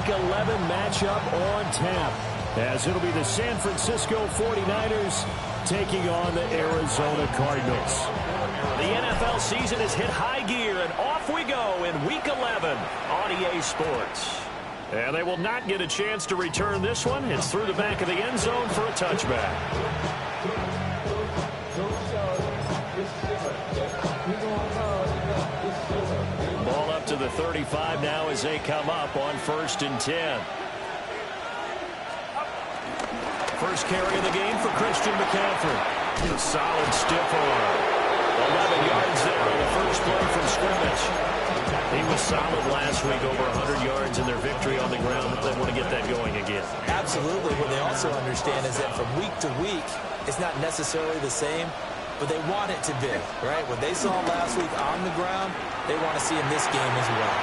Week 11 matchup on tap, as it'll be the San Francisco 49ers taking on the Arizona Cardinals. The NFL season has hit high gear, and off we go in Week 11 on EA Sports. And they will not get a chance to return this one. It's through the back of the end zone for a touchback. Ball up to the 35 now as they come up on 1st and 10. First carry of the game for Christian McCaffrey. A solid stiff arm. 11 yards there on the first play from scrimmage. He was solid last week, over 100 yards in their victory on the ground. They want to get that going again. Absolutely. What they also understand is that from week to week, it's not necessarily the same, but they want it to be, right? What they saw last week on the ground, they want to see in this game as well.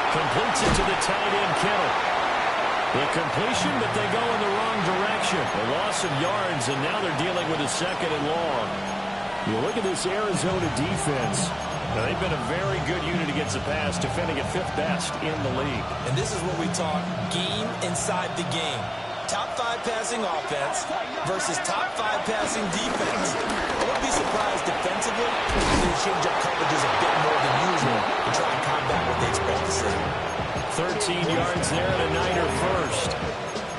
Completes it to the tight end, Kittle. The completion, but they go in the wrong direction. A loss of yards, and now they're dealing with a 2nd and long. You look at this Arizona defense. Now, they've been a very good unit against the pass, defending at 5th best in the league. And this is what we talk, game inside the game. Top 5 passing offense versus top 5 passing defense. I wouldn't be surprised defensively if they change up coverages a bit more than usual to try and combat what they expect to see. 13 yards there and a Niner first.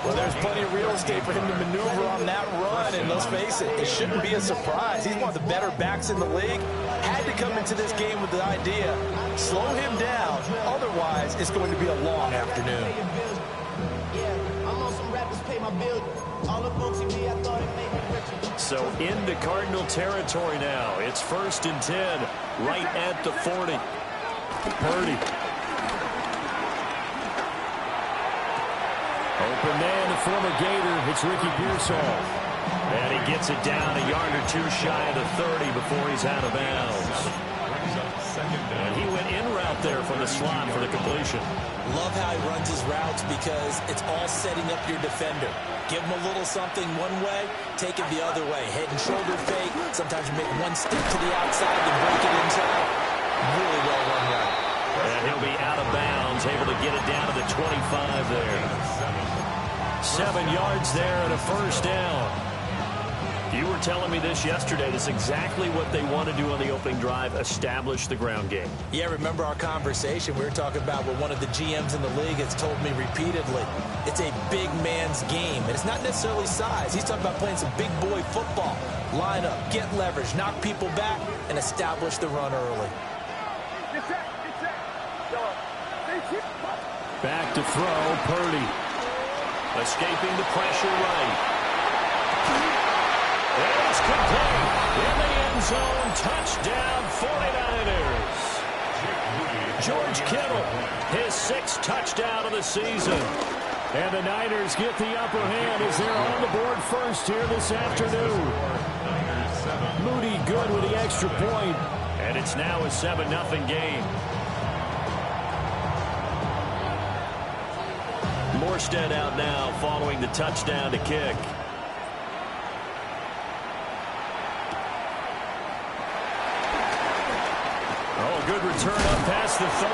Well, there's plenty of real estate for him to maneuver on that run, and let's face it, it shouldn't be a surprise. He's one of the better backs in the league. Had to come into this game with the idea, slow him down, otherwise it's going to be a long afternoon. So into Cardinal territory now. It's 1st and 10, right at the 40. Purdy. Open man, the former Gator. It's Ricky Pearsall. And he gets it down a yard or two shy of the 30 before he's out of bounds. And he went in route there from the slot for the completion. Love how he runs his routes because it's all setting up your defender. Give him a little something one way, take it the other way. Head and shoulder fake. Sometimes you make one step to the outside and break it inside. Really well run route. And he'll be out of bounds, able to get it down to the 25 there. 7 yards there and a 1st down. You were telling me this yesterday. That's exactly what they want to do on the opening drive, establish the ground game. Yeah, remember our conversation. We were talking about what one of the GMs in the league has told me repeatedly. It's a big man's game, and it's not necessarily size. He's talking about playing some big boy football. Line up, get leverage, knock people back, and establish the run early. Back to throw, Purdy. Escaping the pressure right. And it's complete. In the end zone, touchdown 49ers. George Kittle, his 6th touchdown of the season. And the Niners get the upper hand as they're on the board first here this afternoon. Moody good with the extra point. And it's now a 7-0 game. Morstead out now following the touchdown to kick. Oh, good return up past the 30.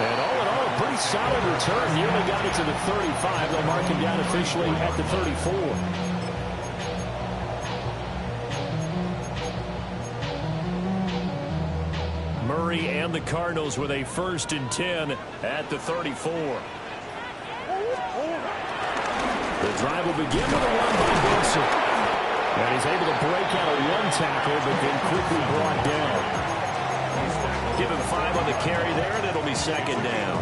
And all in all, a pretty solid return. Nearly got it to the 35. They'll mark him down officially at the 34. Murray and the Cardinals with a 1st and 10 at the 34. The drive will begin with a run by Benson. And he's able to break out a 1 tackle, but then quickly brought down. Give him 5 on the carry there, and it'll be 2nd down.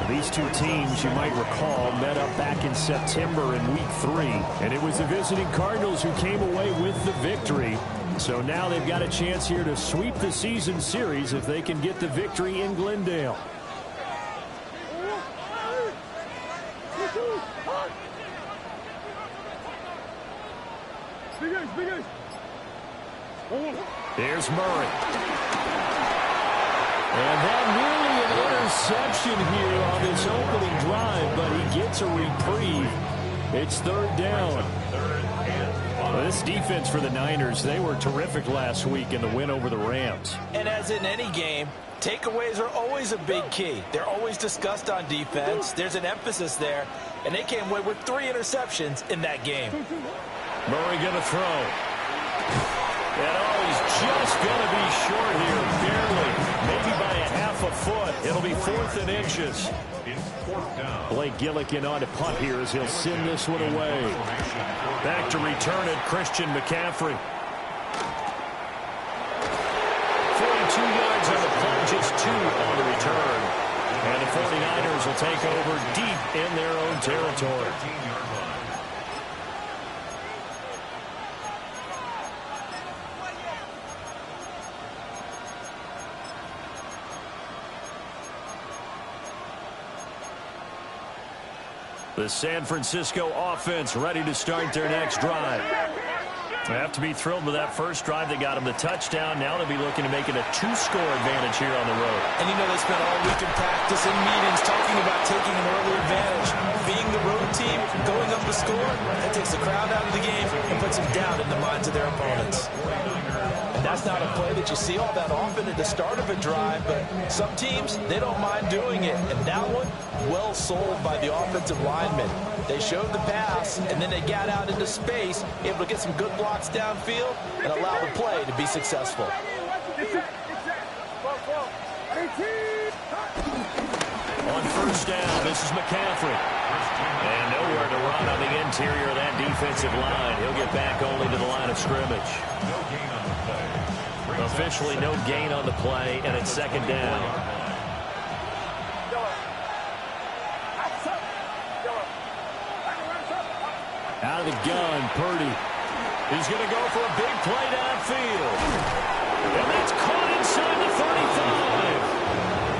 These two teams, you might recall, met up back in September in Week 3. And it was the visiting Cardinals who came away with the victory. So now they've got a chance here to sweep the season series if they can get the victory in Glendale. Here's Murray. And that nearly an interception here on this opening drive, but he gets a reprieve. It's 3rd down. Well, this defense for the Niners, they were terrific last week in the win over the Rams. And as in any game, takeaways are always a big key. They're always discussed on defense. There's an emphasis there, and they came away with 3 interceptions in that game. Murray going to throw. And he's just going to be short here, barely, maybe by a half a foot. It'll be 4th and inches. Blake Gillikin on to punt here as he'll send this one away. Back to return it, Christian McCaffrey. 42 yards on the punt, just 2 on the return. And the 49ers will take over deep in their own territory. The San Francisco offense ready to start their next drive. They have to be thrilled with that first drive. They got them the touchdown. Now they'll be looking to make it a 2-score advantage here on the road. And you know they spent all week in practice and meetings talking about taking an early advantage. Being the road team, going up the score, that takes the crowd out of the game and puts them down in the minds of their opponents. And that's not a play that you see all that often at the start of a drive, but some teams, they don't mind doing it. And that one, well sold by the offensive linemen. They showed the pass, and then they got out into space, able to get some good blocks downfield and allow the play to be successful. On first down, this is McCaffrey. And nowhere to run on the interior of that defensive line. He'll get back only to the line of scrimmage. Officially no gain on the play, and it's 2nd down. Out of the gun, Purdy. He's going to go for a big play downfield. And that's caught inside the 35.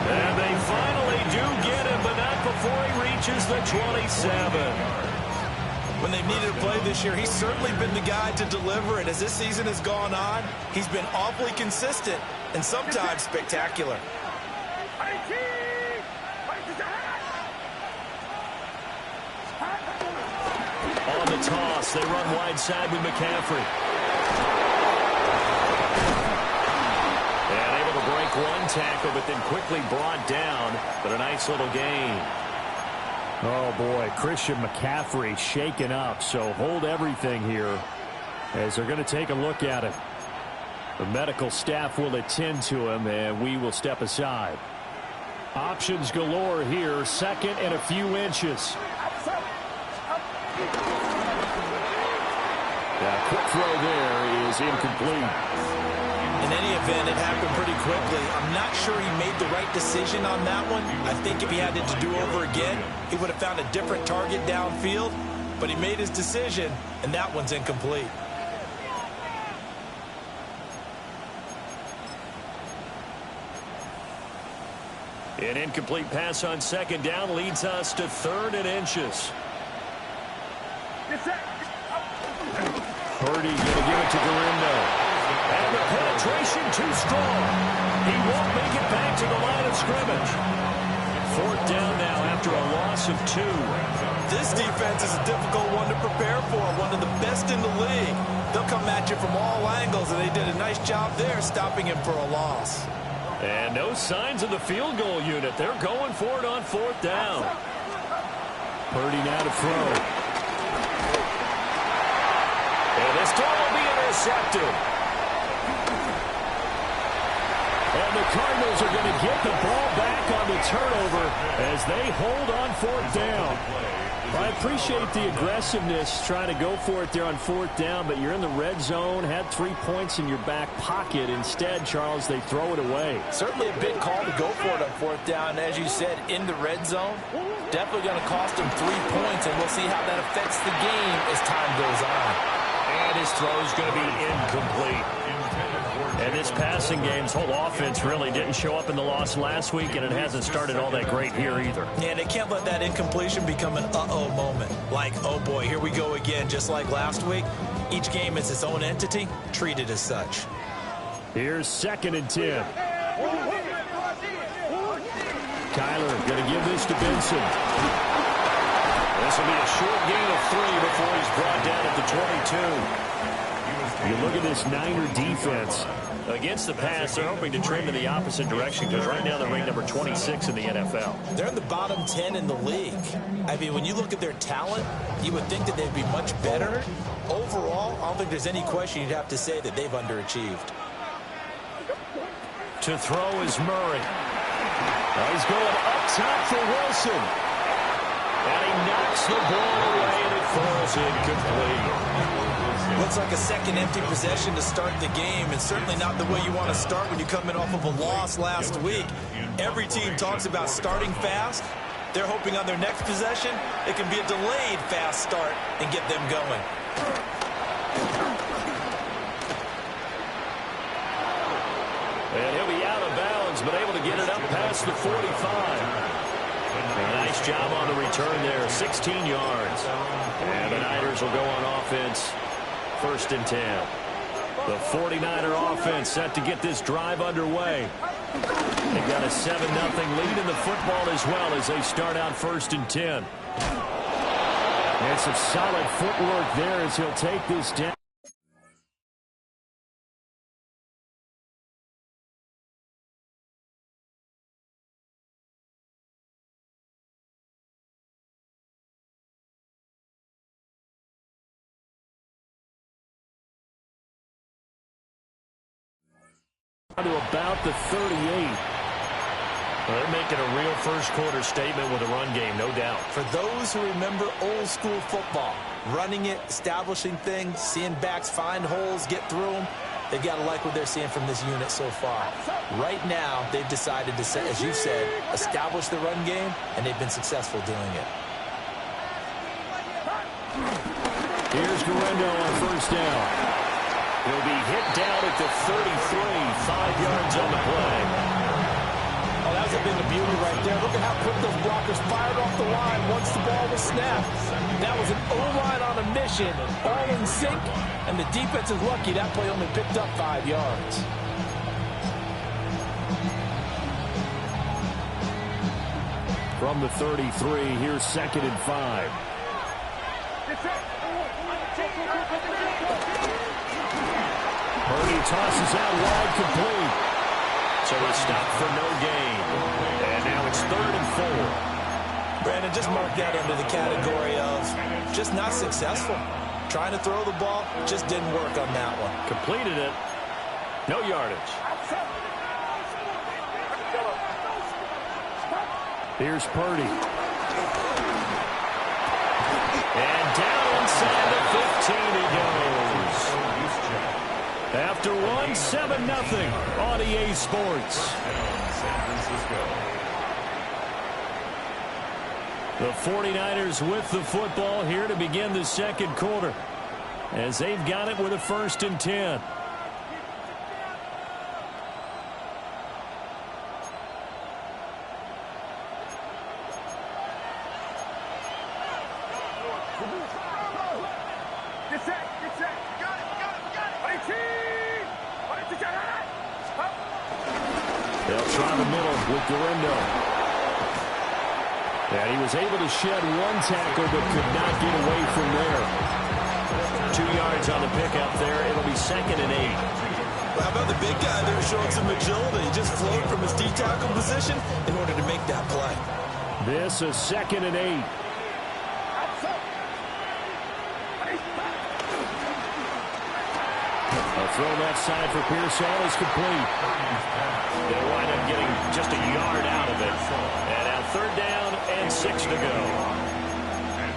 And they finally do get him, but not before he reaches the 27. When they've needed a play this year, he's certainly been the guy to deliver it. As this season has gone on, he's been awfully consistent and sometimes spectacular. On the toss, they run wide side with McCaffrey. And able to break one tackle, but then quickly brought down. But a nice little gain. Oh, boy, Christian McCaffrey shaken up, so hold everything here as they're going to take a look at him. The medical staff will attend to him, and we will step aside. Options galore here, 2nd and a few inches. That quick throw there is incomplete. In any event, it happened pretty quickly. I'm not sure he made the right decision on that one. I think if he had it to do over again, he would have found a different target downfield. But he made his decision, and that one's incomplete. An incomplete pass on 2nd down leads us to 3rd and inches. Purdy going to give it to Garindo. And the penetration too strong. He won't make it back to the line of scrimmage. 4th down now after a loss of 2. This defense is a difficult one to prepare for, one of the best in the league. They'll come at you from all angles, and they did a nice job there stopping him for a loss. And no signs of the field goal unit. They're going for it on 4th down. Purdy now to throw. And this throw will be intercepted. And the Cardinals are going to get the ball back on the turnover as they hold on 4th down. I appreciate the aggressiveness trying to go for it there on 4th down, but you're in the red zone, had 3 points in your back pocket. Instead, Charles, they throw it away. Certainly a big call to go for it on 4th down. As you said, in the red zone, definitely going to cost them 3 points, and we'll see how that affects the game as time goes on. And his throw is going to be incomplete. And this passing game's whole offense really didn't show up in the loss last week, and it hasn't started all that great here either. Yeah, they can't let that incompletion become an uh-oh moment. Like, oh boy, here we go again, just like last week. Each game is its own entity, treated as such. Here's 2nd and 10. Kyler going to give this to Benson. This will be a short gain of 3 before he's brought down at the 22. You look at this Niner defense. Against the pass, they're hoping to trend in the opposite direction because right now they're ranked number 26 in the NFL. They're in the bottom 10 in the league. I mean, when you look at their talent, you would think that they'd be much better. Overall, I don't think there's any question you'd have to say that they've underachieved. To throw is Murray. He's going up top for Wilson. And he knocks the ball away and it falls incomplete. Looks like a second empty possession to start the game, and certainly not the way you want to start when you come in off of a loss last week. Every team talks about starting fast. They're hoping on their next possession it can be a delayed fast start and get them going. And he'll be out of bounds, but able to get it up past the 45. A nice job on the return there, 16 yards. And the Niners will go on offense, 1st and 10. The 49er offense set to get this drive underway. They've got a 7-0 lead in the football as well as they start out 1st and 10. And some solid footwork there as he'll take this down. To about the 38. They're making a real first-quarter statement with a run game, no doubt. For those who remember old-school football, running it, establishing things, seeing backs find holes, get through them, they've got to like what they're seeing from this unit so far. Right now, they've decided to, as you said, establish the run game, and they've been successful doing it. Here's Guerrero on 1st down. He'll be hit down at the 33, 5 yards on the play. Oh, that was a bit of beauty right there. Look at how quick those blockers fired off the line once the ball was snapped. That was an O-line on a mission, all in sync, and the defense is lucky that play only picked up 5 yards. From the 33, here's 2nd and 5. Purdy tosses out wide, complete. So he stopped for no gain. And now it's 3rd and 4. Brandon, just mark that under the category of just not successful. Trying to throw the ball, just didn't work on that one. Completed it. No yardage. Here's Purdy. And down inside the 15 he goes. After one, 7-0 on EA Sports. The 49ers with the football here to begin the 2nd quarter, as they've got it with a 1st and 10. They'll try the middle with Guerrero. And he was able to shed one tackle but could not get away from there. 2 yards on the pickup there. It'll be 2nd and 8. Well, how about the big guy there showing some agility? He just flowed from his D-tackle position in order to make that play. This is 2nd and 8. A throw left side for Pearsall is complete. They wind up getting just a yard out of it. And now 3rd down and 6 to go.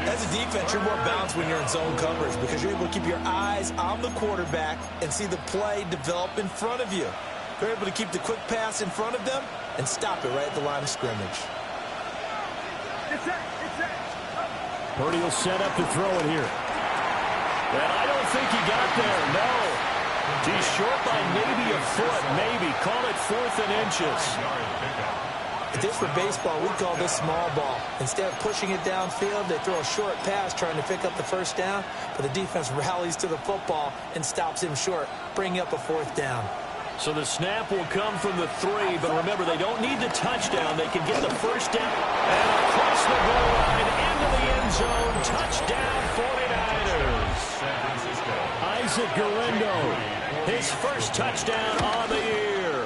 As a defense, you're more balanced when you're in zone coverage because you're able to keep your eyes on the quarterback and see the play develop in front of you. You're able to keep the quick pass in front of them and stop it right at the line of scrimmage. Purdy will set up to throw it here. And I don't think he got there, no. He's short by maybe a foot, maybe. Call it 4th and inches. If this were baseball, we'd call this small ball. Instead of pushing it downfield, they throw a short pass trying to pick up the 1st down, but the defense rallies to the football and stops him short, bringing up a 4th down. So the snap will come from the 3, but remember, they don't need the touchdown. They can get the 1st down and across the goal line into the end zone. throws it, Galindo. His first touchdown on the year.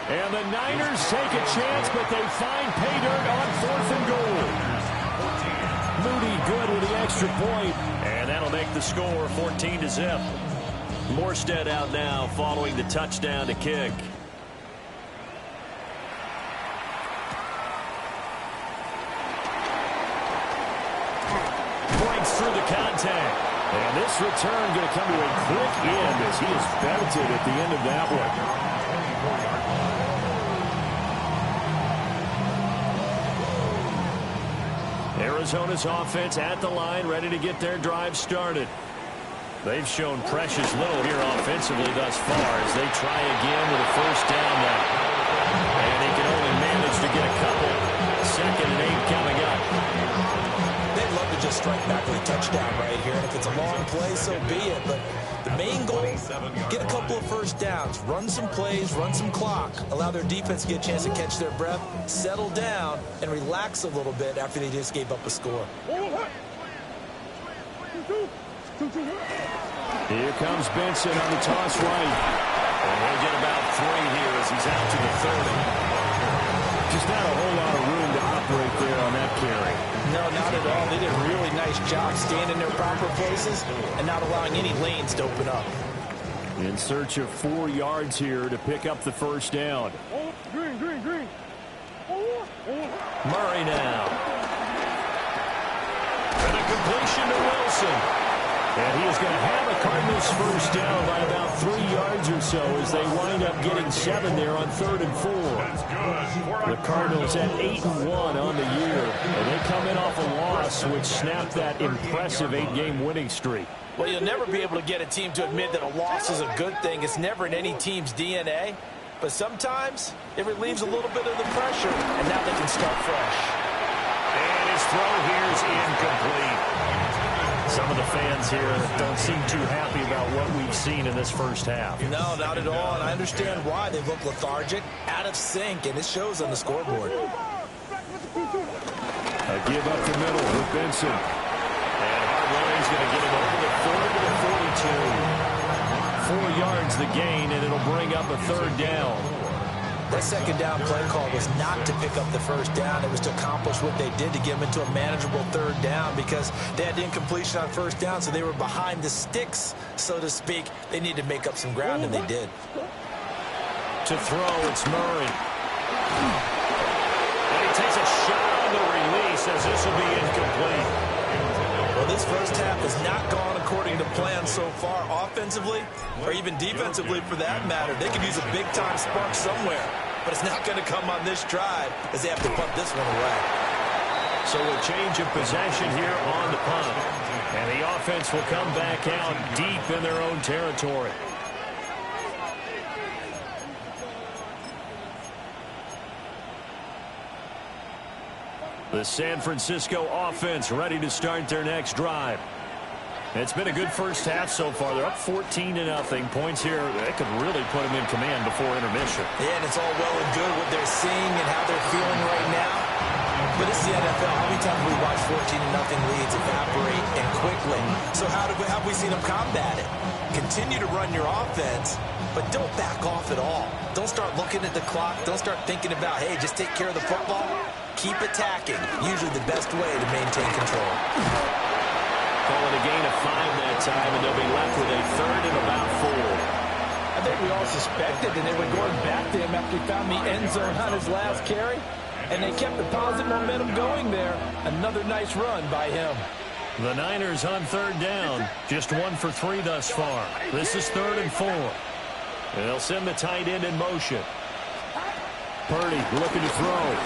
And the Niners take a chance, but they find pay dirt on 4th and goal. Moody good with the extra point. And that'll make the score 14-0. Morstead out now following the touchdown to kick. Breaks through the contact. And this return going to come to a quick end as he is belted at the end of that one. Arizona's offense at the line, ready to get their drive started. They've shown precious little here offensively thus far as they try again with a first down now. And he can only manage to get a couple. 2nd and 8 coming up. They'd love to just strike back with a touchdown right here. And if it's a long play, so be it. But the main goal, get a couple of first downs, run some plays, run some clock, allow their defense to get a chance to catch their breath, settle down, and relax a little bit after they just gave up a score. Here comes Benson on the toss right. And he'll get about 3 here as he's out to the 30. Just not a whole lot of room to operate there on that carry. No, not at all. They did a really nice job staying in their proper places and not allowing any lanes to open up. In search of 4 yards here to pick up the first down. Murray now. And a completion to Wilson. And he is going to have a Cardinals first down by about 3 yards or so as they wind up getting 7 there on 3rd and 4. The Cardinals at 8-1 on the year. And they come in off a loss which snapped that impressive 8-game winning streak. Well, you'll never be able to get a team to admit that a loss is a good thing. It's never in any team's DNA. But sometimes it relieves a little bit of the pressure, and now they can start fresh. And his throw here is incomplete. Some of the fans here don't seem too happy about what we've seen in this first half. No, not at all, and I understand why. They look lethargic, out of sync, and it shows on the scoreboard. A give up the middle with Benson. And Hardline's going to get him over the 40 to 42. 4 yards the gain, and it'll bring up a 3rd down. That 2nd down play call was not to pick up the first down. It was to accomplish what they did to get them into a manageable 3rd down because they had incompletion on first down, so they were behind the sticks, so to speak. They needed to make up some ground, and they did. To throw, it's Murray. And he takes a shot on the release as this will be incomplete. Well, this first half has not gone according to plan so far offensively or even defensively for that matter. They could use a big-time spark somewhere, but it's not going to come on this drive as they have to punt this one away. So a change of possession here on the punt. And the offense will come back out deep in their own territory. The San Francisco offense ready to start their next drive. It's been a good first half so far. They're up 14-0. Points here, they could really put them in command before intermission. Yeah, and it's all well and good what they're seeing and how they're feeling right now. But it's the NFL. How many times have we watched 14-0 leads evaporate and quickly? So how have we seen them combat it? Continue to run your offense, but don't back off at all. Don't start looking at the clock. Don't start thinking about, hey, just take care of the football. Keep attacking. Usually the best way to maintain control. Calling a gain of 5 that time, and they'll be left with a 3rd and about 4. I think we all suspected that they were going back to him after he found the end zone on his last carry, and they kept the positive momentum going there. Another nice run by him. The Niners on 3rd down. Just 1 for 3 thus far. This is 3rd and 4. And they'll send the tight end in motion. Purdy looking to throw.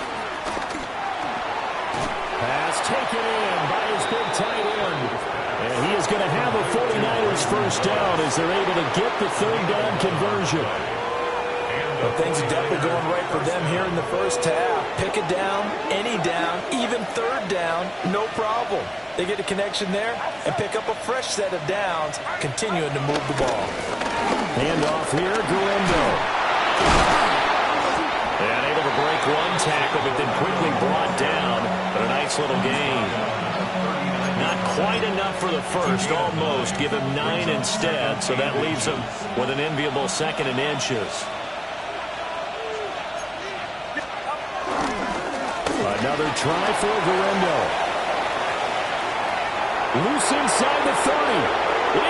Pass taken in by his big tight end. And he is going to have a 49ers first down as they're able to get the 3rd down conversion. Well, things are definitely going right for them here in the first half. Pick it down, any down, even 3rd down, no problem. They get a connection there and pick up a fresh set of downs, continuing to move the ball. Handoff here, Galindo. And able to break 1 tackle, but then quickly brought down. But a nice little gain. Not quite enough for the first, almost. Give him 9 instead, so that leaves him with an enviable second and inches. Another try for Guerrero. Loose inside the 30.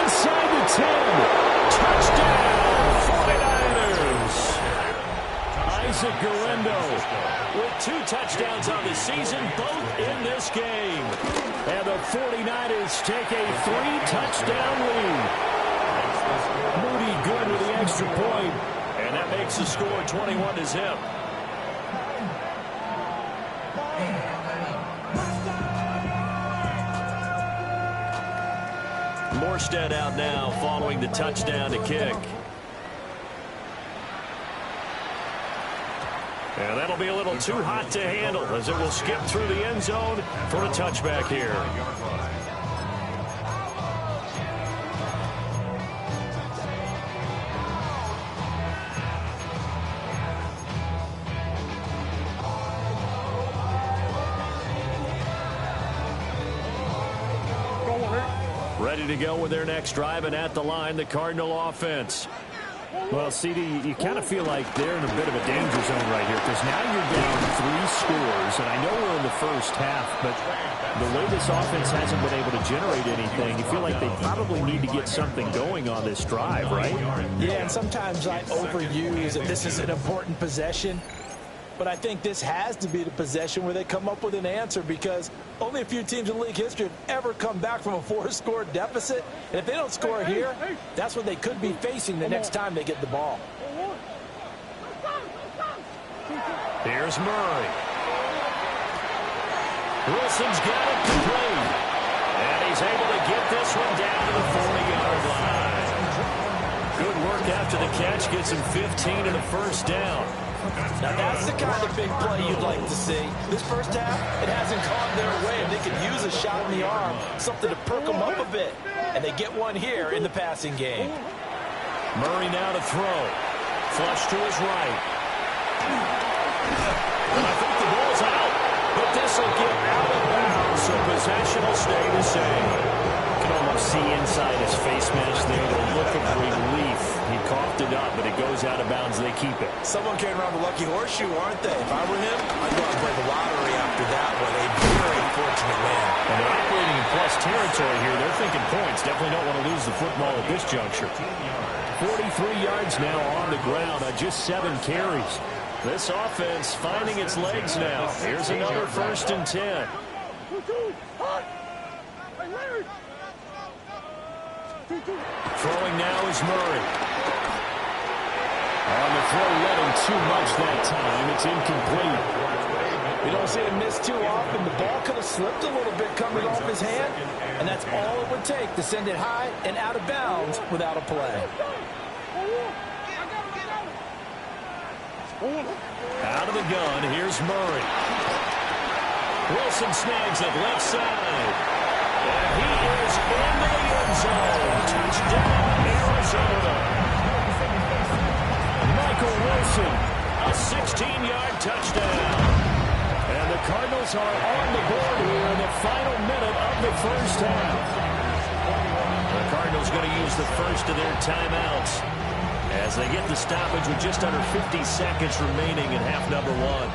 Inside the 10. Touchdown, 49ers. Isaac Guerrero with 2 touchdowns on the season, both in this game. And the 49ers take a 3-touchdown lead. Moody good with the extra point. And that makes the score 21-0. Morstead out now following the touchdown to kick. And that'll be a little too hot to handle as it will skip through the end zone for a touchback here. Ready to go with their next drive, and at the line, the Cardinal offense. Well, CD, you kind of feel like they're in a bit of a danger zone right here because now you're down 3 scores, and I know we're in the first half, but the way this offense hasn't been able to generate anything, you feel like they probably need to get something going on this drive, right? Yeah, and sometimes I overuse that this is an important possession. But I think this has to be the possession where they come up with an answer because only a few teams in league history have ever come back from a 4-score deficit. And if they don't score here, that's what they could be facing the next time they get the ball. Here's Murray. Wilson's got it complete. And he's able to get this one down to the 40-yard line. Good work after the catch. Gets him 15 and a first down. Now that's the kind of big play you'd like to see. This first half, it hasn't gone their way. They could use a shot in the arm, something to perk them up a bit. And they get one here in the passing game. Murray now to throw. Flush to his right. And I think the ball's out. But this will get out of bounds, so possession will stay the same. You can almost see inside his face mask there the look of relief. He coughed it up, but it goes out of bounds. They keep it. Someone carrying around the lucky horseshoe, aren't they? If I were him, I'd go out and play the lottery after that one. A very fortunate man. And they're operating in plus territory here. They're thinking points. Definitely don't want to lose the football at this juncture. 43 yards now on the ground on just 7 carries. This offense finding its legs now. Here's another 1st and 10. Throwing now is Murray. On the throw, let him too much that time. It's incomplete. We don't see him miss too often. The ball could have slipped a little bit coming off his hand, and that's all it would take to send it high and out of bounds without a play. Out of the gun, here's Murray. Wilson snags it left side. And he is into the end zone. Touchdown, Arizona. Michael Wilson, a 16-yard touchdown. And the Cardinals are on the board here in the final minute of the first half. The Cardinals going to use the first of their timeouts as they get the stoppage with just under 50 seconds remaining in half number 1.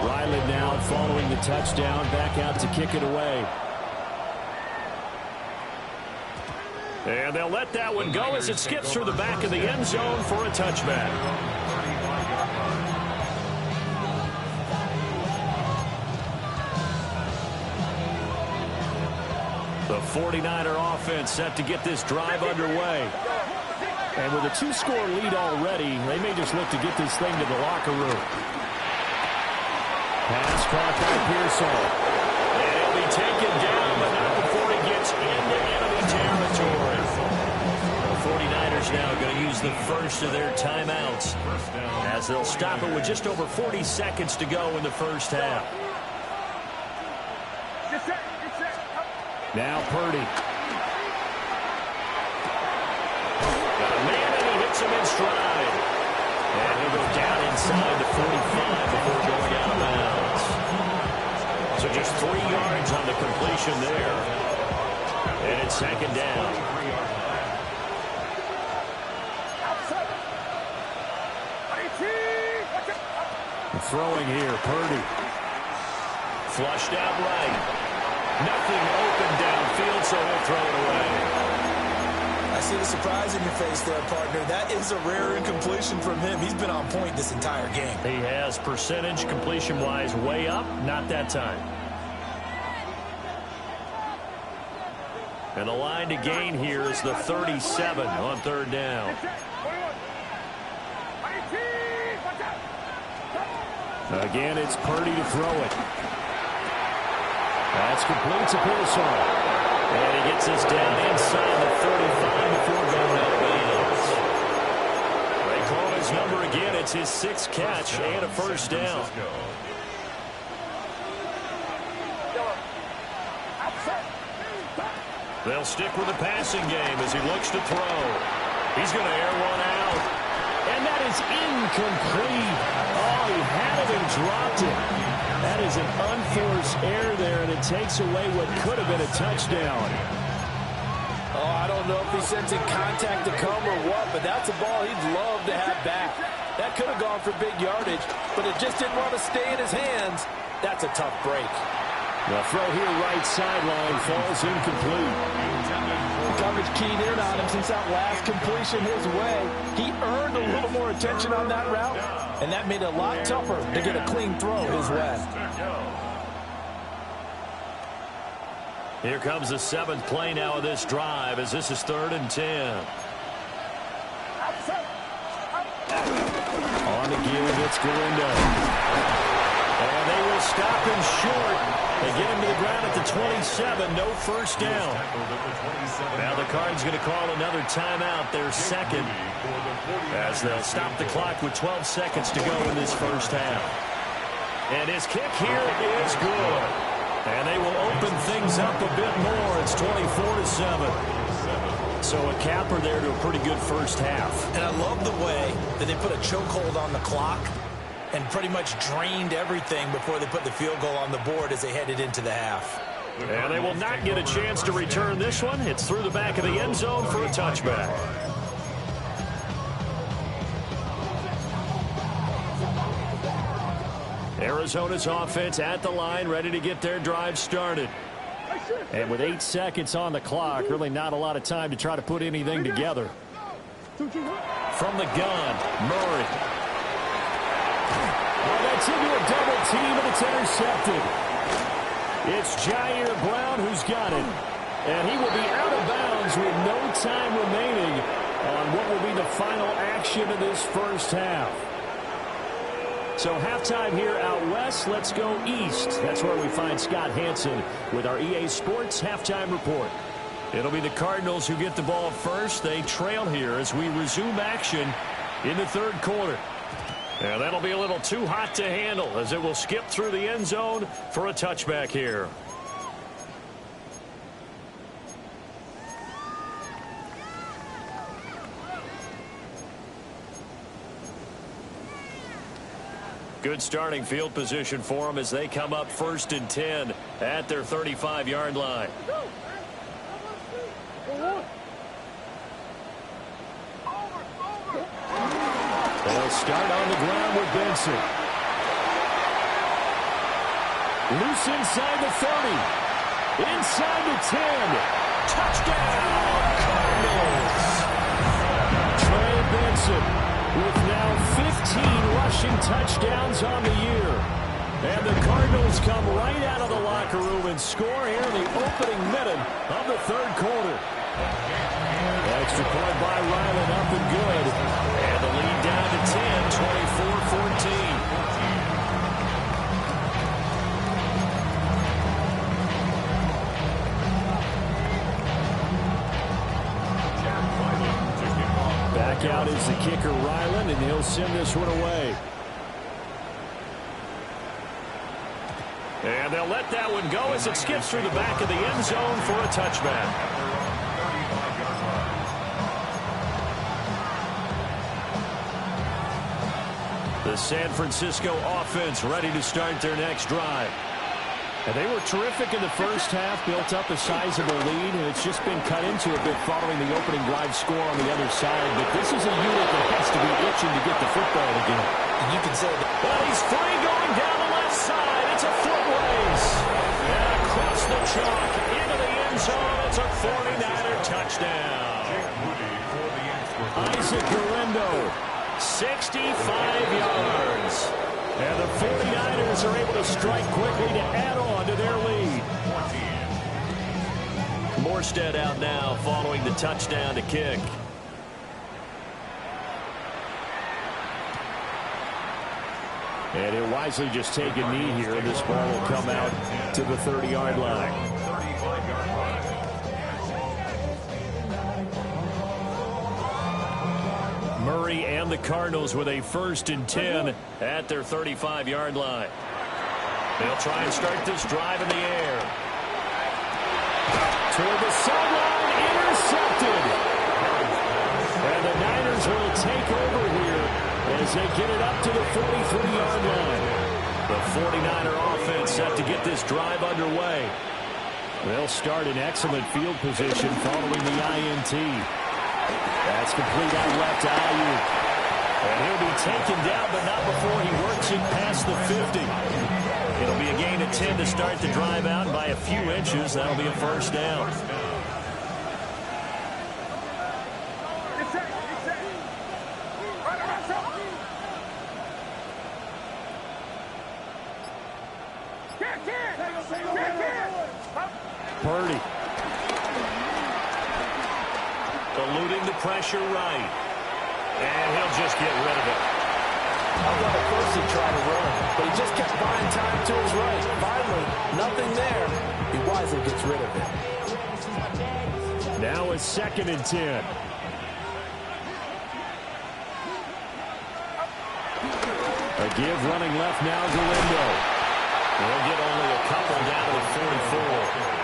Riley now following the touchdown, back out to kick it away. And they'll let that one go as it skips through the back of the end zone for a touchback. The 49er offense set to get this drive underway. And with a 2-score lead already, they may just look to get this thing to the locker room. Pass caught by Pearsall. And he'll be taken down, but not before he gets into enemy territory. The 49ers now going to use the first of their timeouts as they'll stop it with just over 40 seconds to go in the first half. Now Purdy. Got a man, and he hits him in stride. And he'll go down inside the 45 before going out of bounds. So just 3 yards on the completion there. And it's second down. Throwing here, Purdy. Flushed out right. Nothing open downfield, so he'll throw it away. I see the surprise in your face there, partner. That is a rare incompletion from him. He's been on point this entire game. He has percentage completion-wise way up, not that time. And the line to gain here is the 37 on third down. Again, it's Purdy to throw it. That's complete to Pearson. And he gets us down inside the 35 before going out of bounds. They call his number again. It's his 6th catch and a first down. They'll stick with the passing game as he looks to throw. He's going to air one out. And that is incomplete. Oh, he had it and dropped it. That is an unforced error there, and it takes away what could have been a touchdown. Oh, I don't know if he's sensing contact to come or what, but that's a ball he'd love to have back. That could have gone for big yardage, but it just didn't want to stay in his hands. That's a tough break. The throw here right sideline falls incomplete. Coverage keyed in on him since that last completion his way. He earned a little more attention on that route, and that made it a lot tougher to get a clean throw his way. Here comes the 7th play now of this drive as this is 3rd and 10. On the give, it's Galindo. And they will stop him short. They get him to the ground at the 27. No first down. Now the Cards going to call another timeout, their 2nd, as they'll stop the clock with 12 seconds to go in this first half. And his kick here is good. And they will open things up a bit more. It's 24-7. So a capper there to a pretty good first half. And I love the way that they put a chokehold on the clock and pretty much drained everything before they put the field goal on the board as they headed into the half. And they will not get a chance to return this one. It's through the back of the end zone for a touchback. Arizona's offense at the line, ready to get their drive started. And with 8 seconds on the clock, really not a lot of time to try to put anything together. From the gun, Murray. Well, that's into a double team, and it's intercepted. It's Jair Brown who's got it. And he will be out of bounds with no time remaining on what will be the final action of this first half. So halftime here out west. Let's go east. That's where we find Scott Hansen with our EA Sports halftime report. It'll be the Cardinals who get the ball first. They trail here as we resume action in the 3rd quarter. And that'll be a little too hot to handle as it will skip through the end zone for a touchback here. Good starting field position for them as they come up 1st and 10 at their 35-yard line. They'll start on the ground with Benson. Loose inside the 30. Inside the 10. Touchdown, Cardinals. Trey Benson with now 15 rushing touchdowns on the year. And the Cardinals come right out of the locker room and score here in the opening minute of the 3rd quarter. Extra point by Ryland, up and good. And the lead down to 10, 24-14. Back out is the kicker, Ryland, and he'll send this one away. And they'll let that one go as it skips through the back of the end zone for a touchback. The San Francisco offense ready to start their next drive. And they were terrific in the first half, built up a sizable lead, and it's just been cut into a bit following the opening drive score on the other side. But this is a unit that has to be itching to get the football again. And you can say that. Well, he's free going down the left side. It's a foot race. And across the chalk into the end zone. It's a 49er touchdown. Isaac Guerrero, 65 yards. And the 49ers are able to strike quickly to add on to their lead. Morstead out now following the touchdown to kick. And he'll wisely just take a knee here, and this ball will come out to the 30-yard line. Murray and the Cardinals with a 1st and 10 at their 35-yard line. They'll try and start this drive in the air. Toward the sideline, intercepted. And the Niners will take over here as they get it up to the 43-yard line. The 49er offense set to get this drive underway. They'll start in excellent field position following the INT. That's complete out left to Ayuk. And he'll be taken down, but not before he works it past the 50. It'll be a gain of 10 to start the drive out. By a few inches, that'll be a 1st down. Purdy. Eluding the pressure right. And he'll just get rid of it. I thought at first he tried to run, but he just kept buying time to his right. Finally, nothing there. He wisely gets rid of it. Now it's 2nd and 10. A give running left now, Galindo. They'll get only a couple down to the 44.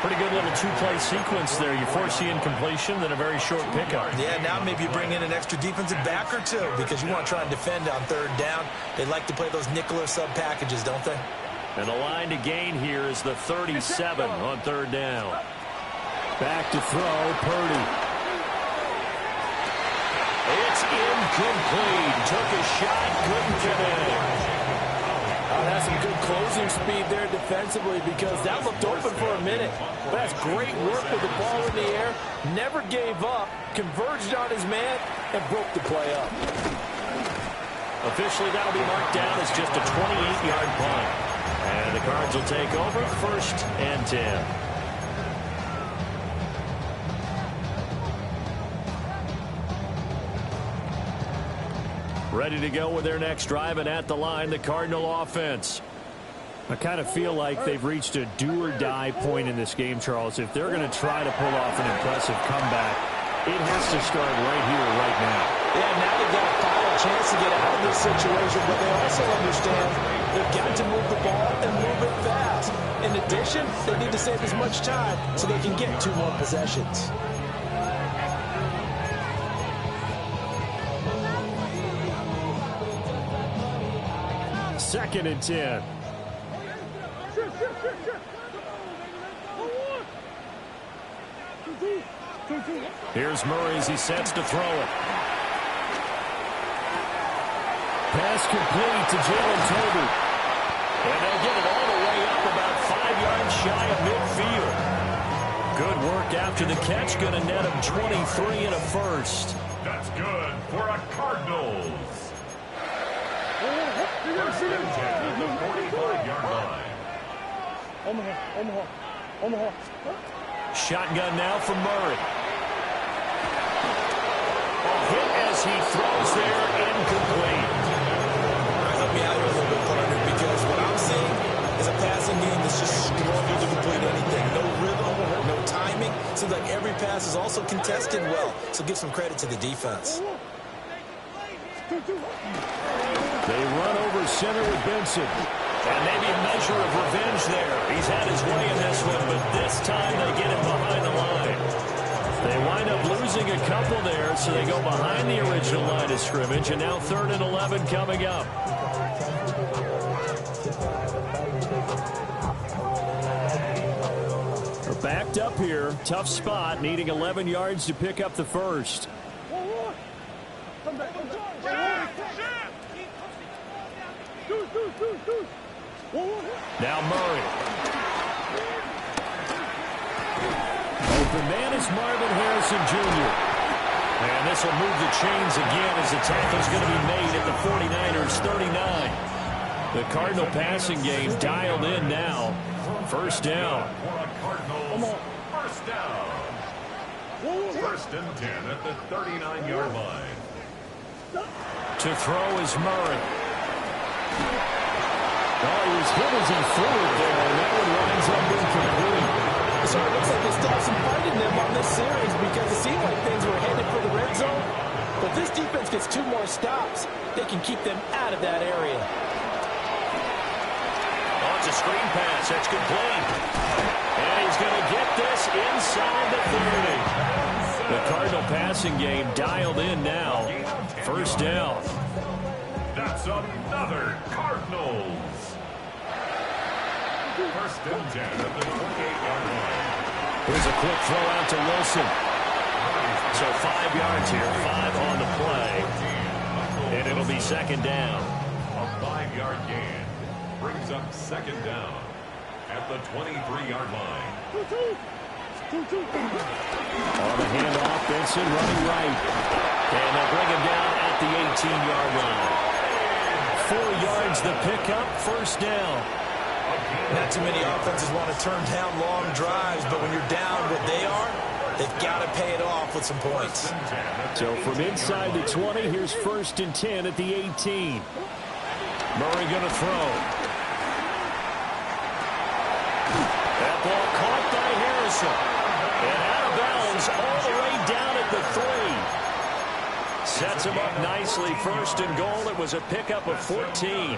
Pretty good little two-play sequence there. You force the incompletion, then a very short pickup. Yeah, now maybe you bring in an extra defensive back or two because you want to try and defend on 3rd down. They like to play those nickel or sub packages, don't they? And the line to gain here is the 37 on 3rd down. Back to throw, Purdy. It's incomplete. Took a shot, couldn't get in. That's some good closing speed there defensively because that looked open for a minute. But that's great work with the ball in the air. Never gave up, converged on his man, and broke the play up. Officially, that'll be marked down as just a 28-yard punt. And the Cards will take over 1st and 10. Ready to go with their next drive, and at the line, the Cardinal offense. I kind of feel like they've reached a do-or-die point in this game, Charles. If they're going to try to pull off an impressive comeback, it has to start right here, right now. Yeah, now they've got a final chance to get out of this situation, but they also understand they've got to move the ball and move it fast. In addition, they need to save as much time so they can get 2 more possessions. Second and 10. Here's Murray as he sets to throw it. Pass complete to Jalen Tolbert. And they'll get it all the way up about 5 yards shy of midfield. Good work after the catch. Going to net him 23 and a 1st. That's good for a Cardinals. 1st and 10 at the 45-yard line. Shotgun now from Murray. A hit as he throws there, incomplete. Help me out here a little bit, partner, because what I'm seeing is a passing game that's just struggled to complete anything. No rhythm, no timing. Seems like every pass is also contested well, so give some credit to the defense. They run over center with Benson. And maybe a measure of revenge there. He's had his way in this one, but this time they get him behind the line. They wind up losing a couple there, so they go behind the original line of scrimmage, and now 3rd and 11 coming up. backed up here. Tough spot, needing 11 yards to pick up the first. Now Murray. Open man is Marvin Harrison Jr. And this will move the chains again as the tackle's going to be made at the 49ers 39. The Cardinal passing game dialed in now. First down. First down. First and 10 at the 39-yard line. To throw is Murray. Oh, he was hit as he threw it there, and that one winds up incomplete. So it looks like they still have some fight in them on this series because it seemed like things were headed for the red zone. But this defense gets 2 more stops. They can keep them out of that area. Oh, it's a screen pass. That's complete. And he's going to get this inside the 30. The Cardinal passing game dialed in now. First down. That's another Cardinals. First and 10 at the 28-yard line. Here's a quick throw out to Wilson. So 5 yards here, 5 on the play. And it'll be second down. A 5-yard gain brings up second down at the 23-yard line. On the handoff, Benson running right. And they'll bring him down at the 18-yard line. 4 yards the pickup, first down. Not too many offenses want to turn down long drives, but when you're down what they are, they've got to pay it off with some points. So from inside the 20, here's first and 10 at the 18. Murray going to throw. That ball caught by Harrison. And out of bounds all the way down at the 3. Sets him up nicely. First and goal. It was a pickup of 14.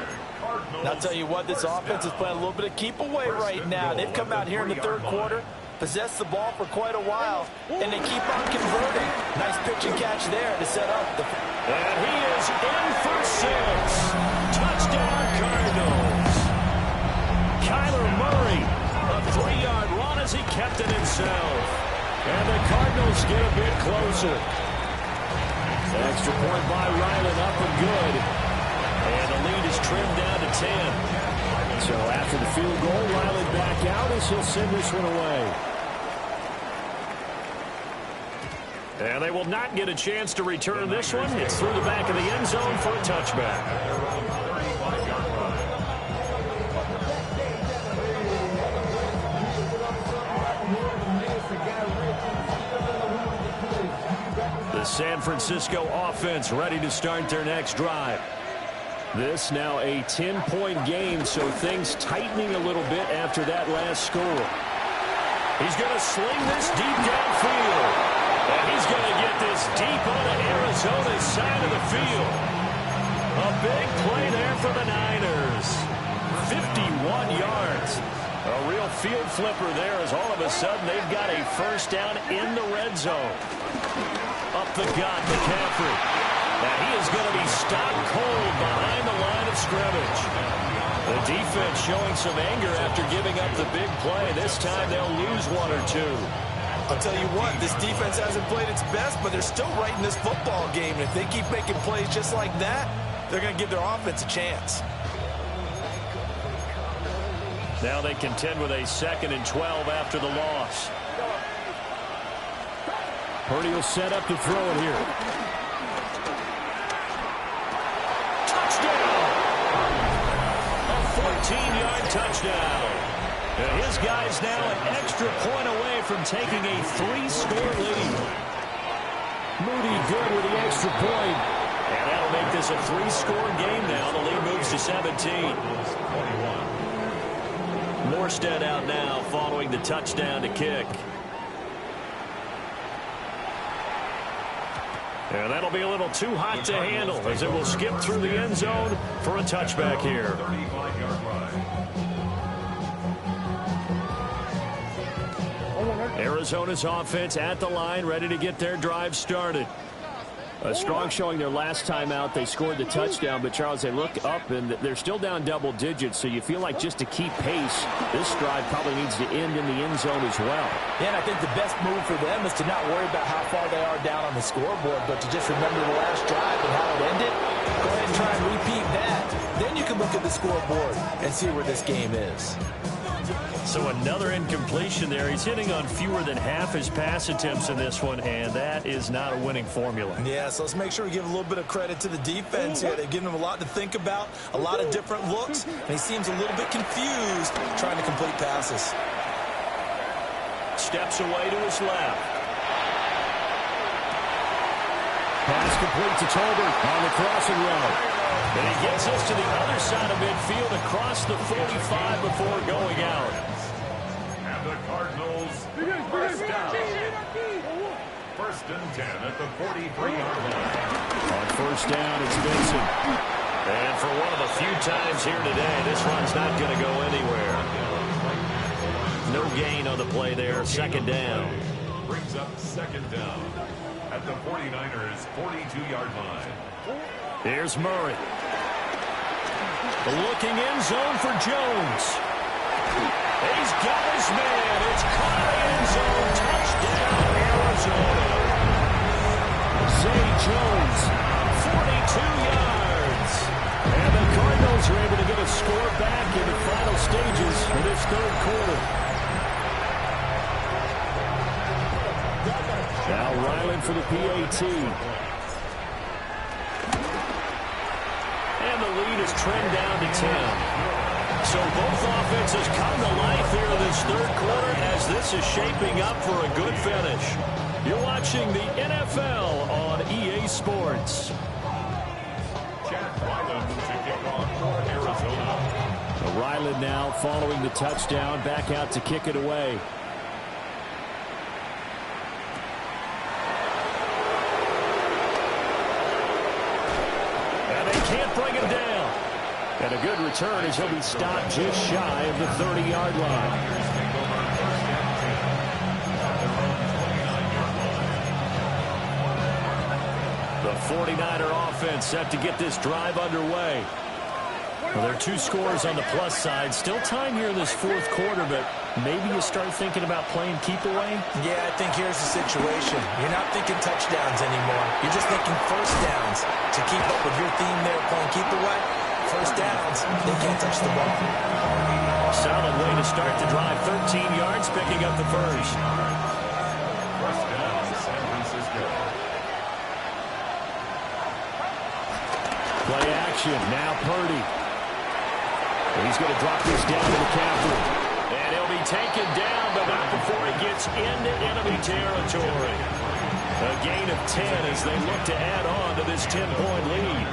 And I'll tell you what, this offense is playing a little bit of keep away right now. They've come out here in the third quarter, possessed the ball for quite a while, and they keep on converting. Nice pitch and catch there to set up the... And he is in for 6. Touchdown Cardinals. Kyler Murray, a 3-yard run as he kept it himself. And the Cardinals get a bit closer. Extra point by Ryland, up and good. And the lead is trimmed down to 10. So after the field goal, Ryland back out as he'll send this one away. And they will not get a chance to return this one. It's through the back of the end zone for a touchback. The San Francisco offense ready to start their next drive. This now a 10-point game, so things tightening a little bit after that last score. He's going to sling this deep downfield. And he's going to get this deep on the Arizona's side of the field. A big play there for the Niners. 51 yards. A real field flipper there as all of a sudden they've got a first down in the red zone. Up the gut, McCaffrey. And he is going to be stopped cold behind the line of scrimmage. The defense showing some anger after giving up the big play. This time they'll lose 1 or 2. I'll tell you what, this defense hasn't played its best, but they're still right in this football game. And if they keep making plays just like that, they're going to give their offense a chance. Now they contend with a 2nd and 12 after the loss. Purdy will set up to throw it here. Touchdown! A 14-yard touchdown. And his guy's now an extra point away from taking a 3-score lead. Moody good with the extra point. And that'll make this a 3-score game now. The lead moves to 17. Morstead out now following the touchdown to kick. And that'll be a little too hot to handle as it will skip through the end zone for a touchback here. 35-yard line. Arizona's offense at the line, ready to get their drive started. A strong showing their last time out. They scored the touchdown, but, Charles, they look up, and they're still down double digits, so you feel like just to keep pace, this drive probably needs to end in the end zone as well. Yeah, and I think the best move for them is to not worry about how far they are down on the scoreboard, but to just remember the last drive and how it ended. Go ahead and try and repeat that. Then you can look at the scoreboard and see where this game is. So another incompletion there. He's hitting on fewer than half his pass attempts in this one, and that is not a winning formula. Yeah, so let's make sure we give a little bit of credit to the defense here. They've given him a lot to think about, a lot of different looks, and he seems a little bit confused trying to complete passes. Steps away to his left. Pass complete to Tolbert on the crossing route. And he gets us to the other side of midfield across the 45 before going out. And the Cardinals first down. First and 10 at the 43-yard line. On first down, it's Benson. And for one of the few times here today, this run's not going to go anywhere. No gain on the play there. Second down. Brings up second down at the 49ers' 42-yard line. Here's Murray. Looking in zone for Jones. He's got his man. It's caught in the end zone. Touchdown, Arizona. Zay Jones, 42 yards. and the Cardinals are able to get a score back in the final stages of this third quarter. Now Ryland for the PAT. And the lead is trimmed down to 10. So both offenses come to life here in this third quarter as this is shaping up for a good finish. You're watching the NFL on EA Sports. Chad Ryland to kick off for Arizona. Ryland now following the touchdown, back out to kick it away. Can't bring him down. And a good return as he'll be stopped just shy of the 30-yard line. The 49er offense set to get this drive underway. Well, there are two scores on the plus side. Still time here in this fourth quarter, but maybe you start thinking about playing keep away? Yeah, I think here's the situation. You're not thinking touchdowns anymore. You're just thinking first downs. To keep up with your theme there, playing keep away, first downs, they can't touch the ball. Solid way to start the drive. 13 yards, picking up the first. First down, San Francisco. Play action. Now Purdy. He's going to drop this down to McCaffrey. And he'll be taken down, but not before he gets into enemy territory. A gain of 10 as they look to add on to this 10-point lead.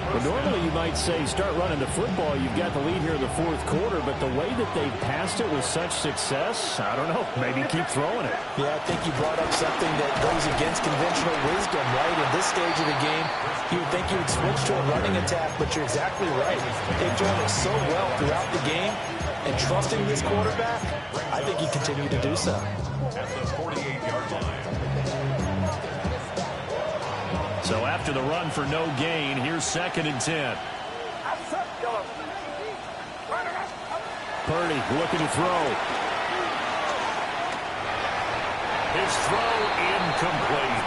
Well, normally you might say start running the football. You've got the lead here in the fourth quarter, but the way that they've passed it with such success, I don't know, maybe keep throwing it. Yeah, I think you brought up something that goes against conventional wisdom, right? In this stage of the game, you would think you would switch to a running attack, but you're exactly right. They've done it so well throughout the game, and trusting this quarterback, I think you continue to do so. At the 48-yard line. So after the run for no gain, here's second and 10. Purdy looking to throw. His throw incomplete.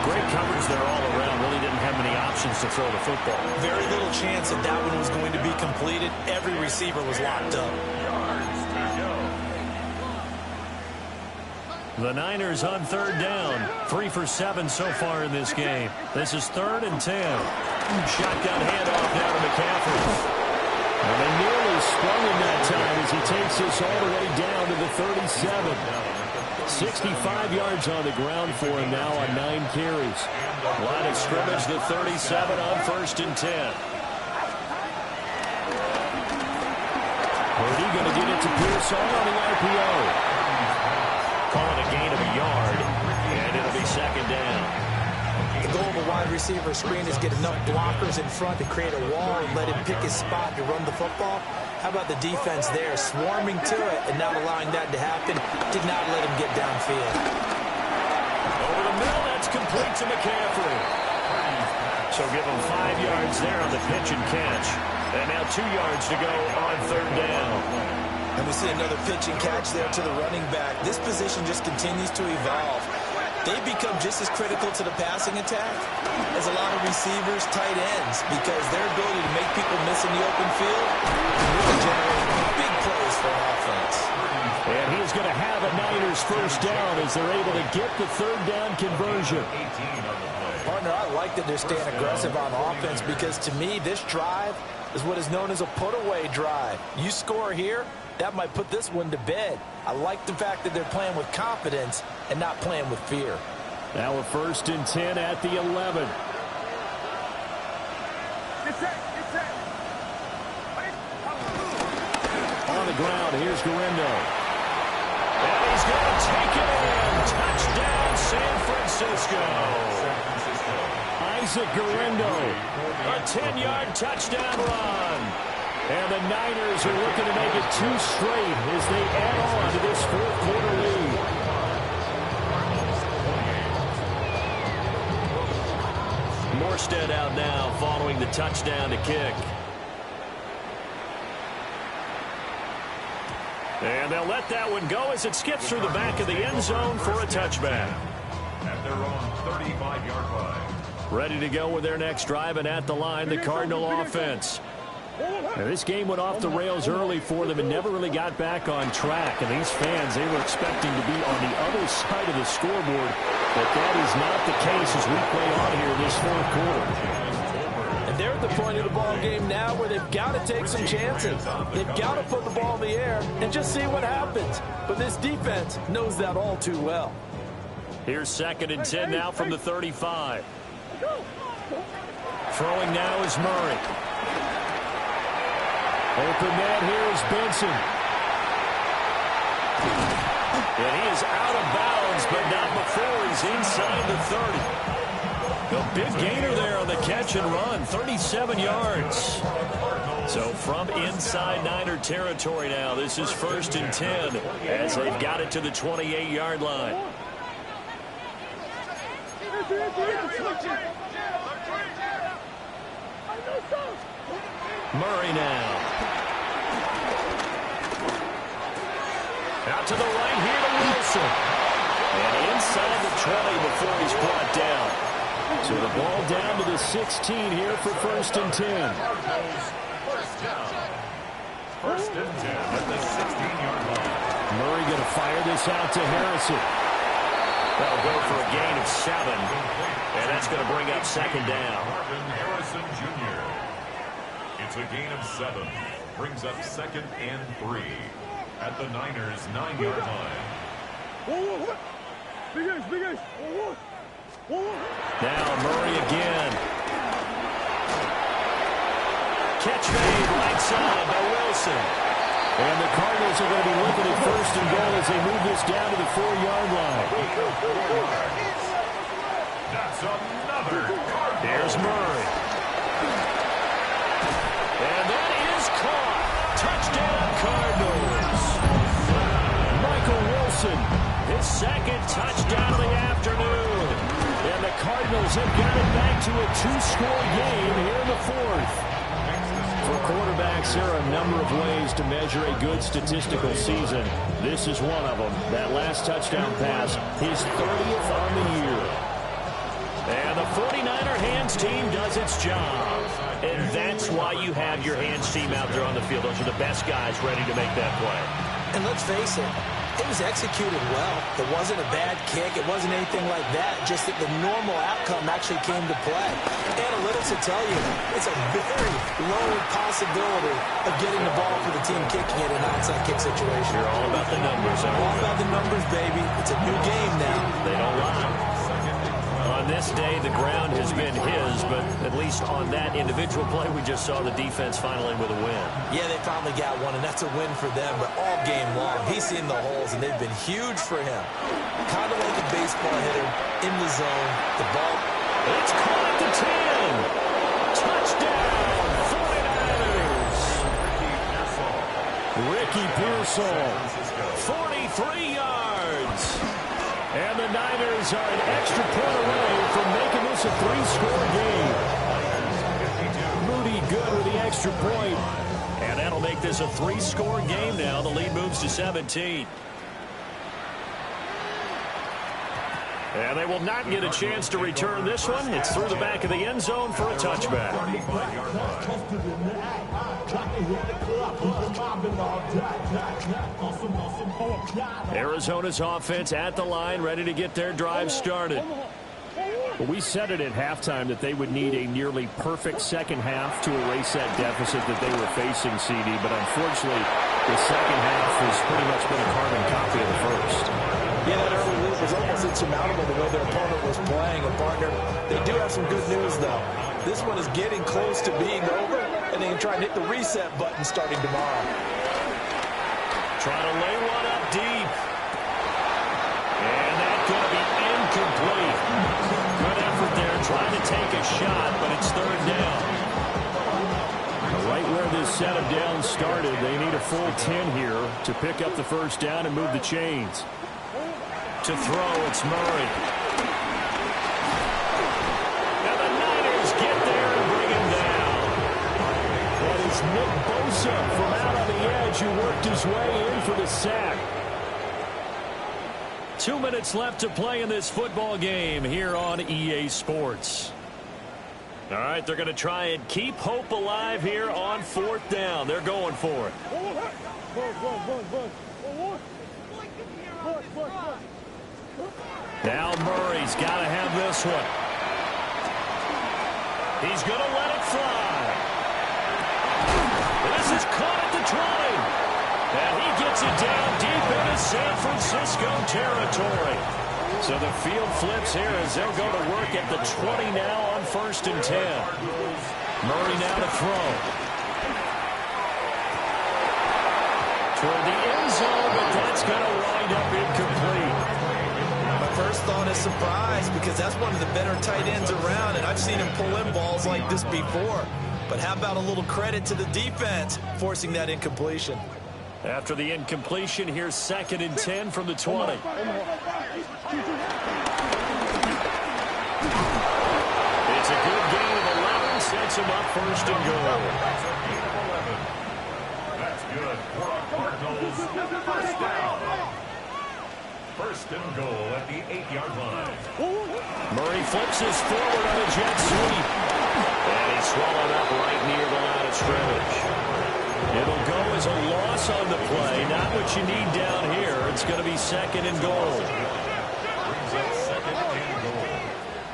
Great coverage there all around. Really didn't have many options to throw the football. Very little chance that that one was going to be completed. Every receiver was locked up. The Niners on third down. 3 for 7 so far in this game. This is third and 10. Shotgun handoff now to McCaffrey. And they nearly sprung him that time as he takes this all the way down to the 37. 65 yards on the ground for him now on 9 carries. Line of scrimmage, the 37 on first and 10. Purdy going to get it to Pearson on the RPO. Call it a gain of a yard, and it'll be second down. The goal of a wide receiver screen is get enough blockers in front to create a wall and let him pick his spot to run the football. How about the defense there, swarming to it and not allowing that to happen? Did not let him get downfield. Over the middle, that's complete to McCaffrey. So give him 5 yards there on the pitch and catch. And now 2 yards to go on third down. And we see another pitch and catch there to the running back. This position just continues to evolve. They become just as critical to the passing attack as a lot of receivers, tight ends, because their ability to make people miss in the open field can really generate big plays for an offense. And he's going to have a Niners first down as they're able to get the third down conversion. Partner, I like that they're staying aggressive on offense because, to me, this drive is what is known as a put-away drive. You score here, that might put this one to bed. I like the fact that they're playing with confidence and not playing with fear. Now a 1st and 10 at the 11. On the ground, here's Garindo. And he's going to take it in. Touchdown, San Francisco. Isaac Garindo. A 10-yard touchdown run. And the Niners are looking to make it 2 straight as they add on to this fourth-quarter lead. Morstead out now following the touchdown to kick. And they'll let that one go as it skips through the back of the end zone for a touchback. At their own 35-yard line. Ready to go with their next drive, and at the line, the Cardinal offense. Now, this game went off the rails early for them and never really got back on track. And these fans, they were expecting to be on the other side of the scoreboard. But that is not the case as we play on here in this fourth quarter. And they're at the point of the ball game now where they've got to take some chances. They've got to put the ball in the air and just see what happens. But this defense knows that all too well. Here's 2nd and 10 now from the 35. Throwing now is Murray. Open man here is Benson. And he is out of bounds, but not before he's inside the 30. A big gainer there on the catch and run, 37 yards. So from inside Niner territory now, this is 1st and 10 as they've got it to the 28-yard line. Murray now. Out to the right here to Wilson. And inside the 20 before he's brought down. So the ball down to the 16 here for 1st and 10. First down. 1st and 10 at the 16-yard line. Murray going to fire this out to Harrison. That'll go for a gain of 7. And that's going to bring up 2nd down. Marvin Harrison Jr. It's a gain of 7. Brings up 2nd and 3 at the Niners' 9-yard line. Now Murray again. Catch made right side by Wilson. And the Cardinals are going to be looking at 1st and goal as they move this down to the 4-yard line. That's another Cardinal. Here's Murray. And that is caught. Touchdown Cardinals. Michael Wilson, His 2nd touchdown of the afternoon. and the Cardinals have got it back to a 2-score game here in the 4th. For quarterbacks, there are a number of ways to measure a good statistical season. This is one of them. That last touchdown pass, his 30th on the year. And the 49er hands team does its job. And that's why you have your hands team out there on the field. Those are the best guys ready to make that play. And let's face it, it was executed well. It wasn't a bad kick. It wasn't anything like that. Just that the normal outcome actually came to play. Analytics will tell you it's a very low possibility of getting the ball for the team kicking it in an onside kick situation. You're all about the numbers, aren't you? All about the numbers, baby. It's a new game now. They don't lie. On this day, the ground has been his, but at least on that individual play, we just saw the defense finally with a win. Yeah, they finally got one, and that's a win for them, but all game long, he's seen the holes, and they've been huge for him. Kind of like a baseball hitter in the zone. The ball, It's caught at the 10. Touchdown, 49ers. Ricky Pearsall, 43 yards. And the Niners are an extra point away from making this a 3-score game. Moody good with the extra point. And that'll make this a 3-score game now. The lead moves to 17. And they will not get a chance to return this one. It's through the back of the end zone for a touchback. Arizona's offense at the line, ready to get their drive started. Well, we said it at halftime that they would need a nearly perfect second half to erase that deficit that they were facing, CD. But unfortunately, the second half has pretty much been a carbon copy of the first. Yeah, that early lead was almost insurmountable the way their opponent was playing. And, partner, they do have some good news, though. This one is getting close to being over, and they can try and hit the reset button starting tomorrow. Trying to lay one up deep. And that's going to be incomplete. Good effort there trying to take a shot, but it's third down. Right where this set of downs started, they need a full 10 here to pick up the first down and move the chains. To throw, it's Murray. And the Niners get there and bring him down. That is Nick Bosa from out on the edge who worked his way in for the sack. 2 minutes left to play in this football game here on EA Sports. All right, they're going to try and keep hope alive here on fourth down. They're going for it. Now Murray's got to have this one. He's going to let it fly. This is caught at the 20. And he gets it down deep into San Francisco territory. So the field flips here as they'll go to work at the 20 now on 1st and 10. Murray now to throw. Toward the end zone, but that's going to wind up incomplete. My first thought is surprise because that's one of the better tight ends around, and I've seen him pull in balls like this before. But how about a little credit to the defense forcing that incompletion? After the incompletion, here's 2nd and 10 from the 20. It's a good gain of 11, sets him up 1st and goal. That's good for our Cardinals. First down. 1st and goal at the 8-yard line. Murray flips his forward on a jet sweep. And he's swallowed up right near the line of scrimmage. It'll go as a loss on the play. Not what you need down here. It's going to be 2nd and goal. Brings up 2nd and goal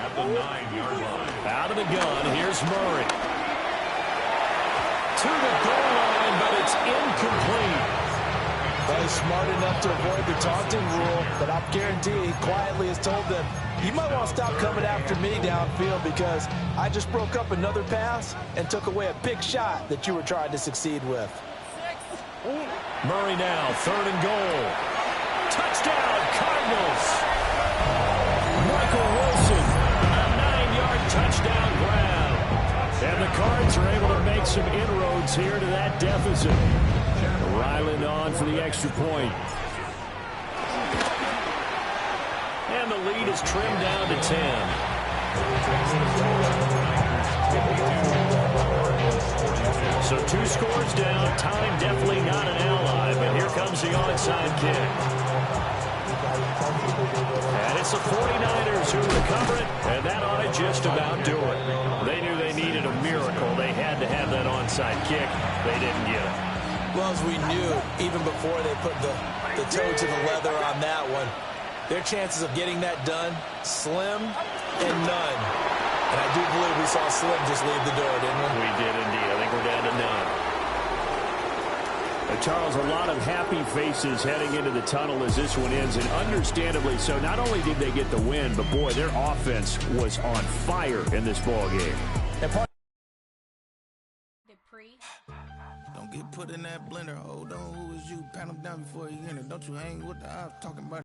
at the 9-yard line. Out of the gun, here's Murray. To the goal line, but it's incomplete. Well, he's smart enough to avoid the taunting rule, but I'll guarantee he quietly has told them, you might want to stop coming after me downfield because I just broke up another pass and took away a big shot that you were trying to succeed with. Murray now, 3rd and goal. Touchdown, Cardinals. Michael Wilson, a 9-yard touchdown grab. And the Cards are able to make some inroads here to that deficit. Ryland on for the extra point. And the lead is trimmed down to 10. So 2 scores down. Time definitely not an ally, but here comes the onside kick. And it's the 49ers who recover it, and that ought to just about do it. They knew they needed a miracle. They had to have that onside kick. They didn't get it. Well, as we knew, even before they put the toe to the leather on that one, their chances of getting that done, slim and none. And I do believe we saw Slim just leave the door, didn't we? We did indeed. I think we're down to none. Charles, a lot of happy faces heading into the tunnel as this one ends, and understandably so. Not only did they get the win, but boy, their offense was on fire in this ball game. Don't get put in that blender. Hold on, who is you? Pat him down before you enter. Don't you hang with the ops talking about